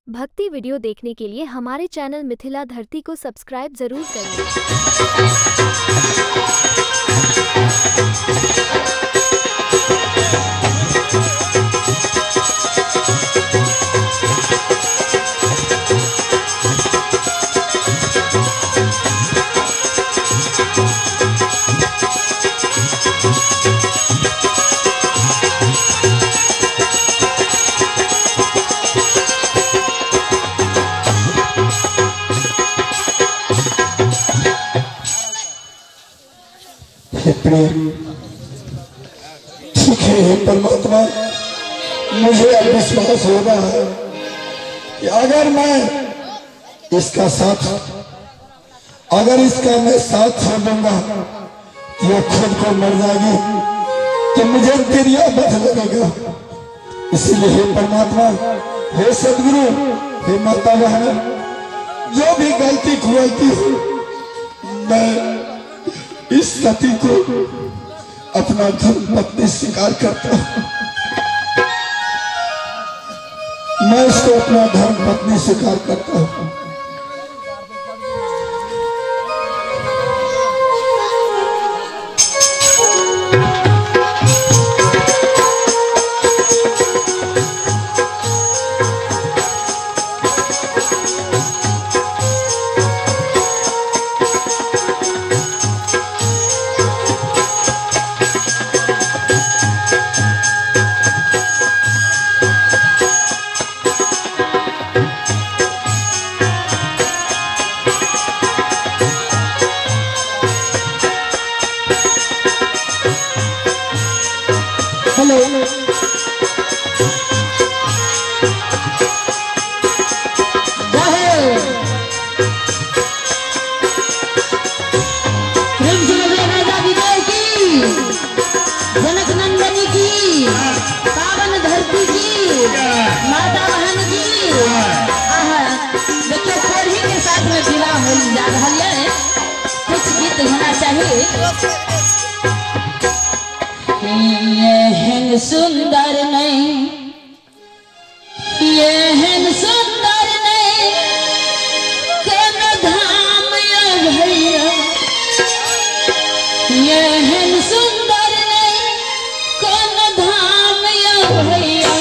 भक्ति वीडियो देखने के लिए हमारे चैनल मिथिला धरती को सब्सक्राइब जरूर करें। ठीक है परमात्मा, मुझे अब विश्वास हो रहा है कि अगर मैं साथ छोड़ दूंगा ये खुद को मर जाएगी तो मुझे तेरी आदत लगेगा। इसीलिए हे परमात्मा, हे सदगुरु, हे माता बहन, जो भी गलती खुआती हूँ मैं इस सती को अपना धर्म पत्नी स्वीकार करता हूं। मैं इसको अपना धर्म पत्नी स्वीकार करता हूं। जनक नंदनी की, पावन धरती की, माता बहन की, देखिए कोढ़ी के साथ में विवाह हो जा रहा है। कुछ गीत होना चाहिए। ये है सुंदर नहीं, ये है सुंदर नहीं, कौन धाम या भैया, ये है सुंदर नहीं, कौन धाम या भैया,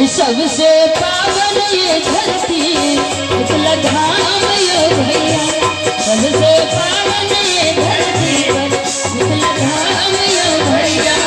सबसे पावन ये धरती मिथिला धाम या भैया, सबसे पावन ये धरती पर मिथिला धाम या भैया।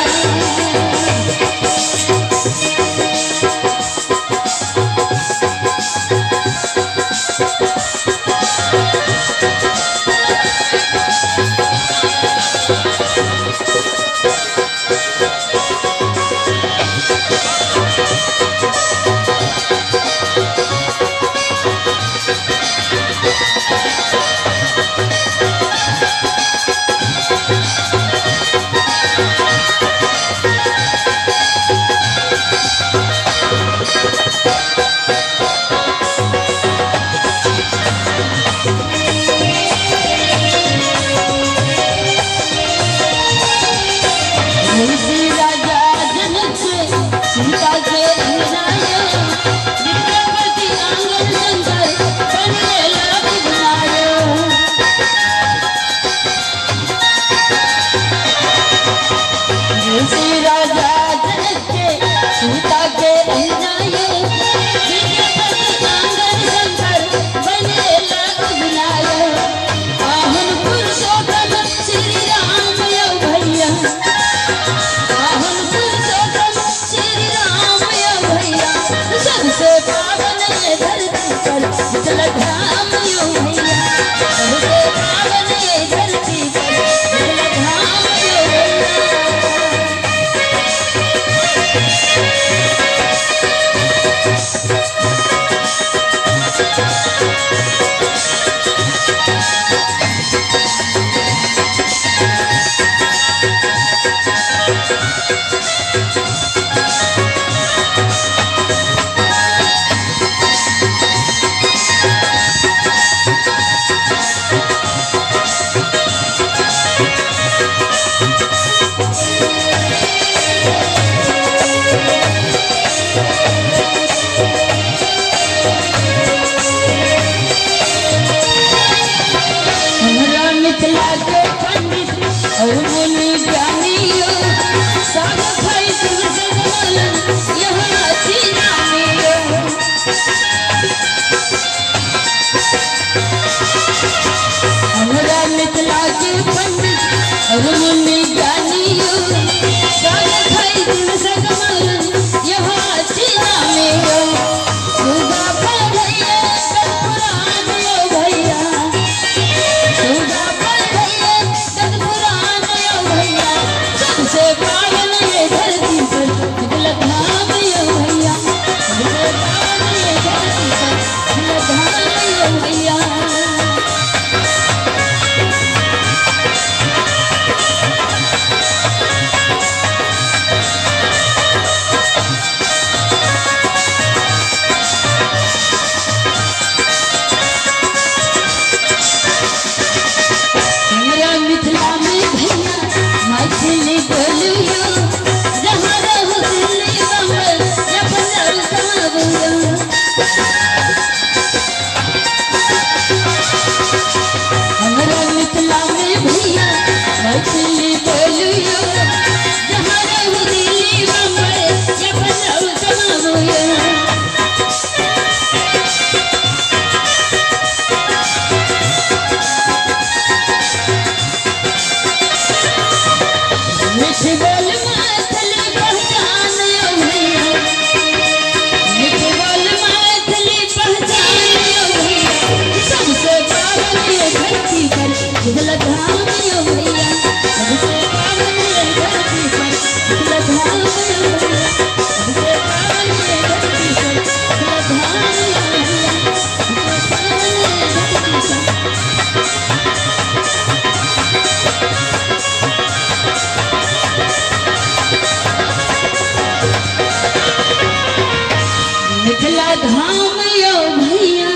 मिथिला धाम यो भैया।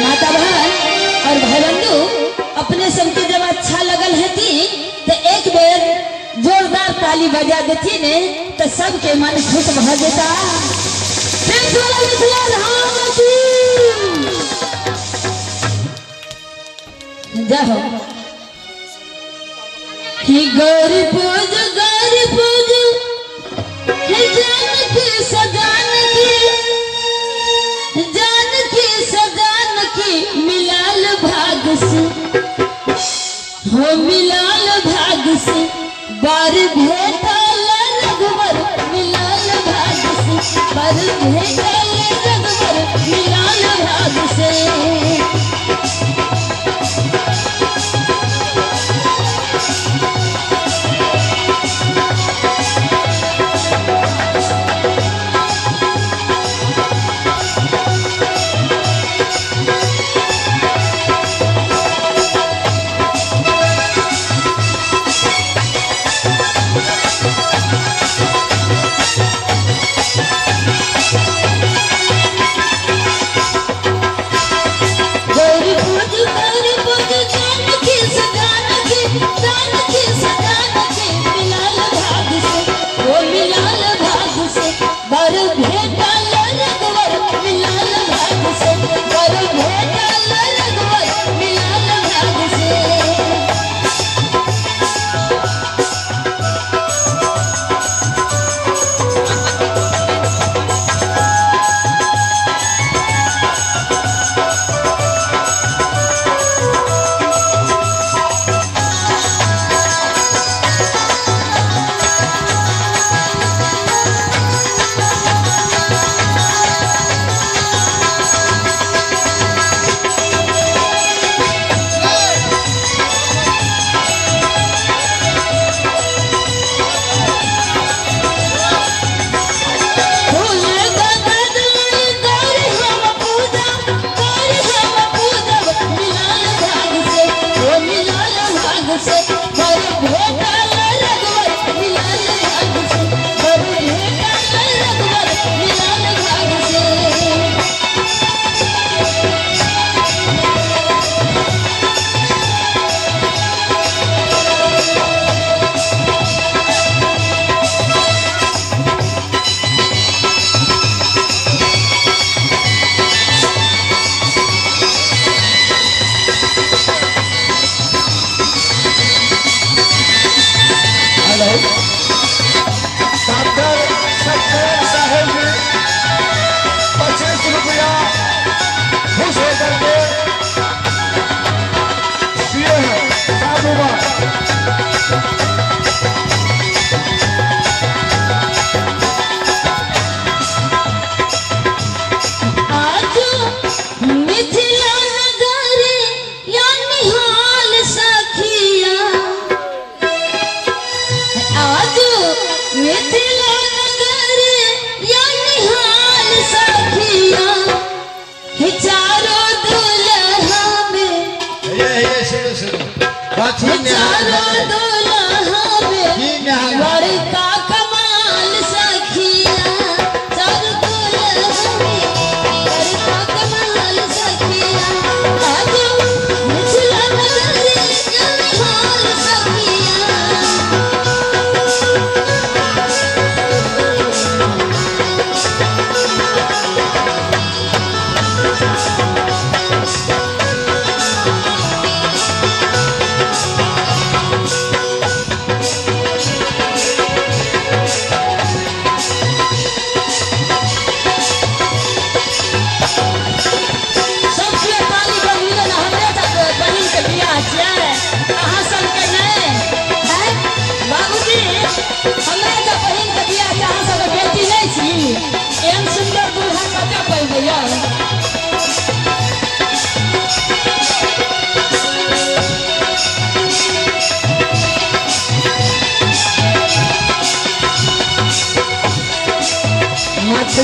माता बहन और भाई बंधु अपने सबके जब अच्छा लगल है तो एक बेर जोरदार ताली बजा देती ने तो सबके मन खुश भ जेता। मिथिला धाम की जय हो। कि गौरी पूज जानकी सजान की मिलाल भाग से हो मिलाल भाग से बार भेटल रघुवर मिलाल भाग से बार भेटल रघुवर मिलाल भाग से।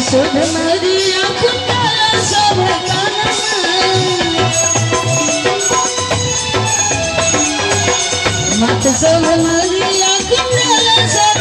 सुध मरिया कुंडल सब मत सब मरिया कुंडल सब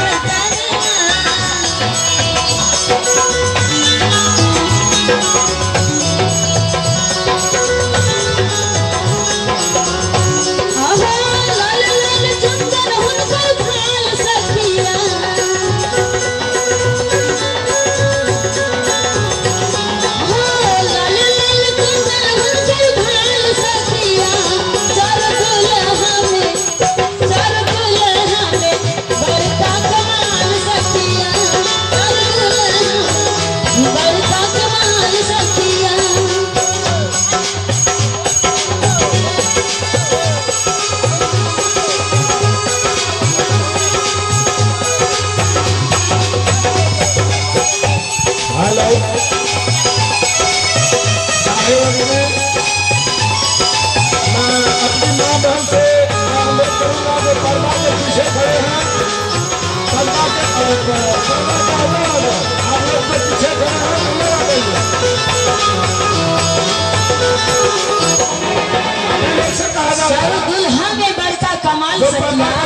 दुल्हा में बड़का कमाल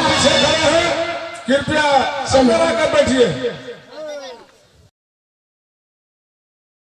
पीछे खड़े हैं कृपया बैठिए।